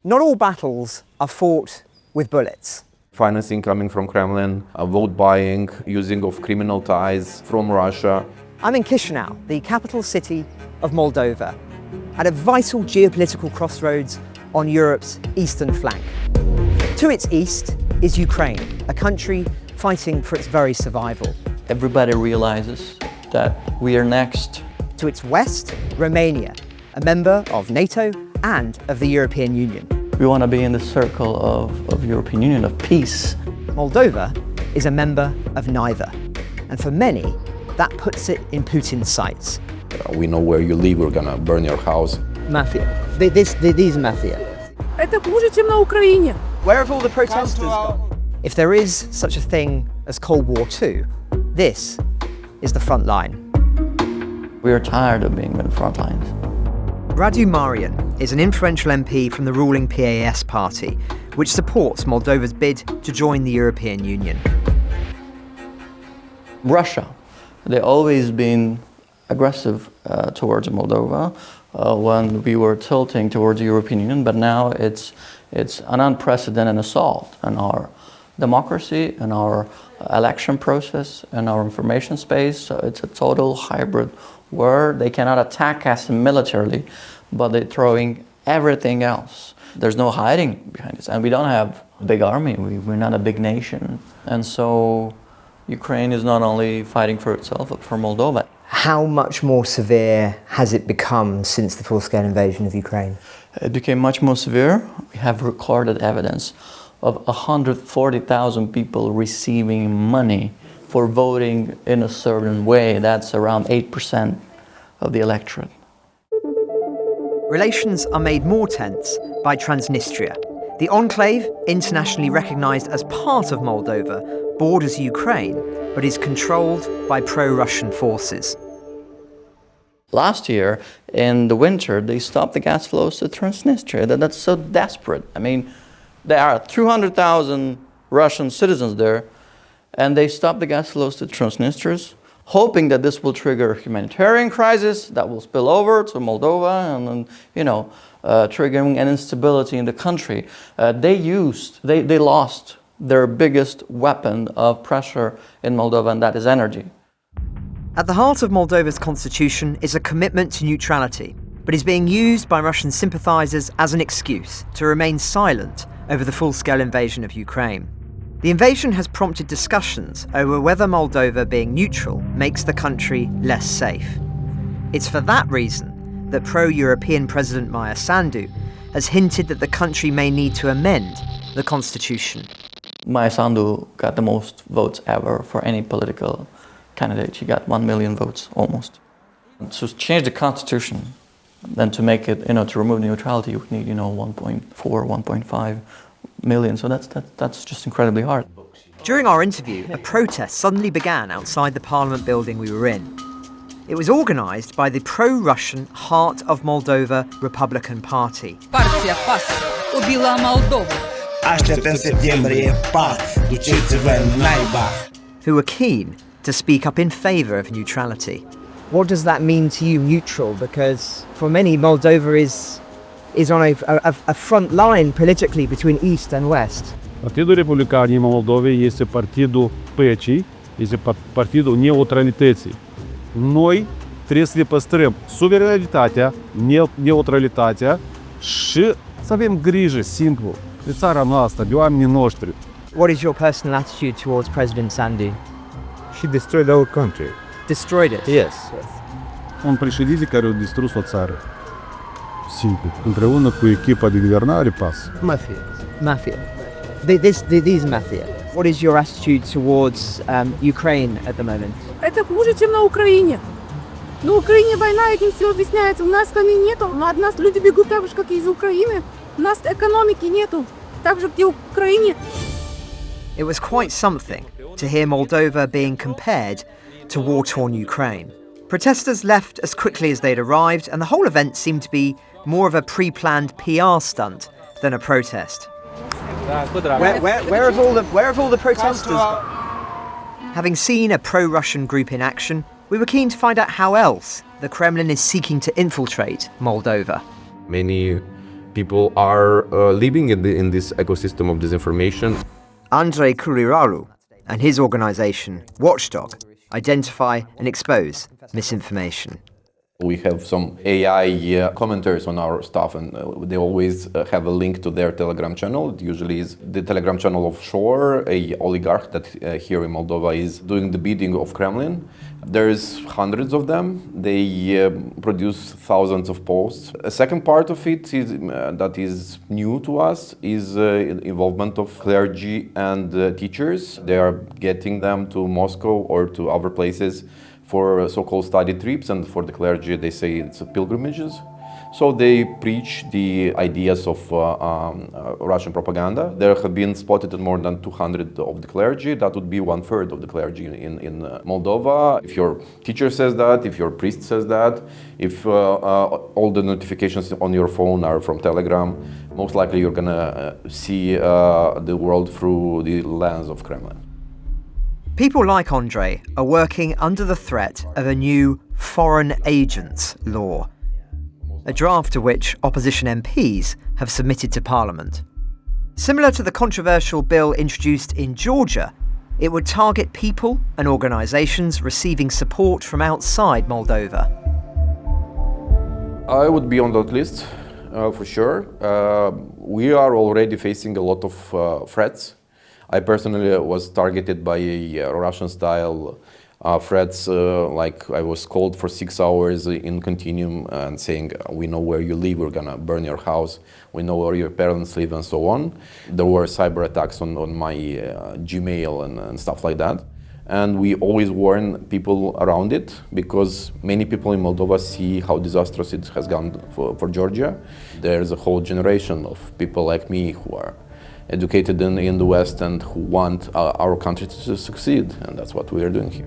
Not all battles are fought with bullets. Financing coming from Kremlin, vote buying, using of criminal ties from Russia. I'm in Chisinau, the capital city of Moldova, at a vital geopolitical crossroads on Europe's eastern flank. To its east is Ukraine, a country fighting for its very survival. Everybody realizes that we are next. To its west, Romania, a member of NATO and of the European Union. We want to be in the circle of European Union, of peace. Moldova is a member of neither. And for many, that puts it in Putin's sights. We know where you live, we're gonna burn your house. Mafia. These mafia. Это хуже, чем на Украине. Where have all the protesters gone? If there is such a thing as Cold War II, this is the front line. We are tired of being in the front lines. Radu Marian is an influential MP from the ruling PAS party, which supports Moldova's bid to join the European Union. Russia, they've always been aggressive towards Moldova when we were tilting towards the European Union, but now it's an unprecedented assault on our democracy and our election process and our information space. So it's a total hybrid war. They cannot attack us militarily, but they're throwing everything else. There's no hiding behind this, and we don't have a big army. We're not a big nation, and so Ukraine is not only fighting for itself, but for Moldova. How much more severe has it become since the full-scale invasion of Ukraine? It became much more severe. We have recorded evidence of 140,000 people receiving money for voting in a certain way. That's around 8% of the electorate. Relations are made more tense by Transnistria. The enclave, internationally recognized as part of Moldova, borders Ukraine, but is controlled by pro-Russian forces. Last year, in the winter, they stopped the gas flows to Transnistria. That's so desperate. I mean, there are 200,000 Russian citizens there, and they stopped the gas flows to Transnistria, hoping that this will trigger a humanitarian crisis that will spill over to Moldova and triggering an instability in the country. They lost their biggest weapon of pressure in Moldova, and that is energy. At the heart of Moldova's constitution is a commitment to neutrality, but is being used by Russian sympathisers as an excuse to remain silent over the full-scale invasion of Ukraine. The invasion has prompted discussions over whether Moldova being neutral makes the country less safe. It's for that reason that pro-European President Maia Sandu has hinted that the country may need to amend the constitution. Maia Sandu got the most votes ever for any political candidate. She got 1 million votes, almost. To change the constitution, then to make it, to remove neutrality, you would need, 1.4, 1.5 million. So that's just incredibly hard. During our interview, a protest suddenly began outside the Parliament building we were in. It was organised by the pro-Russian Heart of Moldova Republican Party. Партия ПАС убила Молдову. Who were keen to speak up in favour of neutrality. What does that mean to you, neutral? Because for many, Moldova is on a front line politically between East and West. Partidul Republican din Moldovei este partidul păcii, este partidul neutralității. Noi trebuie să le păstrăm suveranitatea, neutralitatea și să avem grijă, simplu, de țara noastră, de oamenii noștri. What is your personal attitude towards President Sandu? She destroyed our country. Destroyed it? Yes. Un președinte care a distrus o țară. Simplu. Împreună cu echipa de guvernare PAS. Mafia. These mafia. What is your attitude towards Ukraine at the moment? Это хуже, чем на Украине. На Украине война, этим все объясняется. У нас войны нету, но от нас люди бегут так же, как и из Украины. У нас экономики нету, так же, как и в Украине. It was quite something to hear Moldova being compared to war-torn Ukraine. Protesters left as quickly as they'd arrived, and the whole event seemed to be more of a pre-planned PR stunt than a protest. Where have all the protesters gone? Having seen a pro-Russian group in action, we were keen to find out how else the Kremlin is seeking to infiltrate Moldova. Many people are living in this ecosystem of disinformation. Andrei Kuriraru and his organisation, Watchdog, identify and expose misinformation. We have some AI commenters on our stuff, and they always have a link to their Telegram channel. It usually is the Telegram channel of Shore, a oligarch that here in Moldova is doing the bidding of Kremlin. There's hundreds of them. They produce thousands of posts. A second part of it is, that is new to us is involvement of clergy and teachers. They are getting them to Moscow or to other places for so-called study trips, and for the clergy they say it's pilgrimages. So they preach the ideas of Russian propaganda. There have been spotted more than 200 of the clergy. That would be 1/3 of the clergy in Moldova. If your teacher says that, if your priest says that, if all the notifications on your phone are from Telegram, most likely you're gonna see the world through the lens of Kremlin. People like Andrei are working under the threat of a new foreign agents law, a draft of which opposition MPs have submitted to Parliament. Similar to the controversial bill introduced in Georgia, it would target people and organisations receiving support from outside Moldova. I would be on that list, for sure. We are already facing a lot of threats. I personally was targeted by a Russian-style threats, like I was called for 6 hours in continuum and saying, we know where you live, we're gonna burn your house, we know where your parents live, and so on. There were cyber attacks on my Gmail and stuff like that. And we always warn people around it, because many people in Moldova see how disastrous it has gone for Georgia. There's a whole generation of people like me who are educated in the West and who want our country to succeed, and that's what we are doing here.